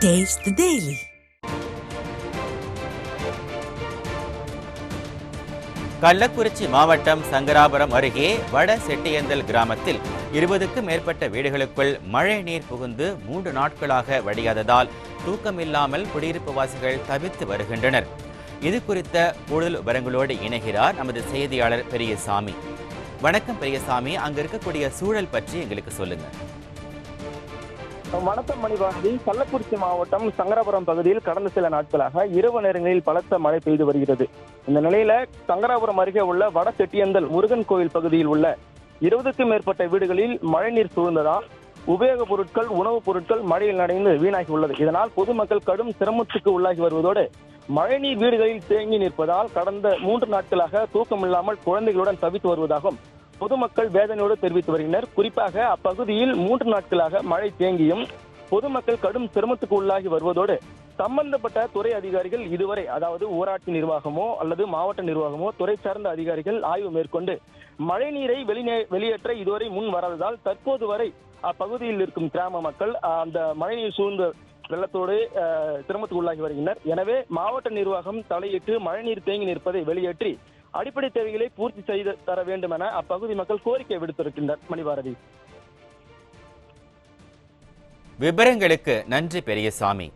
Taste the Daily. Kallakurichi மாவட்டம் சங்கராபுரம் அருகே வட செட்டியந்தல் கிராமத்தில் 20க்கும் மேற்பட்ட வீடுகளுக்குள் மழை நீர் புகுந்து 3 நாட்களாக வடியாததால் தூக்கமில்லாமல் குடியிருப்பு வாசிகள் தவித்து வருகின்றனர். இது குறித்த கூடுதல் விவரங்களோடு இணைகிறார் நமது செய்தியாளர் பெரியசாமி. வணக்கம் பெரியசாமி, அங்க இருக்கக்கூடிய சூழல் பற்றி எங்களுக்கு சொல்லுங்க. வணக்கம் மணிபாரதி. கள்ளக்குறிச்சி மாவட்டம் சங்கராபுரம் பகுதியில் கடந்த சில நாட்களாக இரவு நேரங்களில் பலத்த மழை பெய்து வருகிறது. இந்த நிலையில சங்கராபுரம் அருகே உள்ள வட செட்டியந்தல் முருகன் கோவில் பகுதியில் உள்ள 20க்கும் மேற்பட்ட வீடுகளில் மழைநீர் சூழ்ந்ததால் உபயோகப் பொருட்கள், உணவுப் பொருட்கள் மழையில் நனைந்து வீணாகி உள்ளது. இதனால் பொதுமக்கள் கடும் சிரமத்துக்கு உள்ளாகி வருவதோடு மழைநீர் வீடுகளில் தேங்கி நிற்பதால் கடந்த 3 நாட்களாக தூக்கமில்லாமல் குழந்தைகளுடன் தவித்து வருவதாகவும் பொதுமக்கள் வேதனையோடு தெரிவித்து வருகின்றனர். குறிப்பாக அப்பகுதியில் 3 நாட்களாக மழை தேங்கியும் பொதுமக்கள் கடும் சிரமத்துக்கு உள்ளாகி வருவதோடு சம்பந்தப்பட்ட துறை அதிகாரிகள் இதுவரை, அதாவது ஊராட்சி நிர்வாகமோ அல்லது மாவட்ட நிர்வாகமோ துறை சார்ந்த அதிகாரிகள் ஆய்வு மேற்கொண்டு மழை நீரை வெளியேற்ற இதுவரை முன் வராததால் தற்போது வரை அப்பகுதியில் இருக்கும் கிராம மக்கள் அந்த மழைநீர் சூழ்ந்த வெள்ளத்தோடு சிரமத்துக்கு உள்ளாகி வருகின்றனர். எனவே மாவட்ட நிர்வாகம் தலையிட்டு மழைநீர் தேங்கி நிற்பதை வெளியேற்றி அடிப்படை தேவைகளை பூர்த்தி செய்து தர வேண்டும் என அப்பகுதி மக்கள் கோரிக்கை விடுத்திருக்கின்றனர். மணிபாரதி, விவரங்களுக்கு நன்றி பெரியசாமி.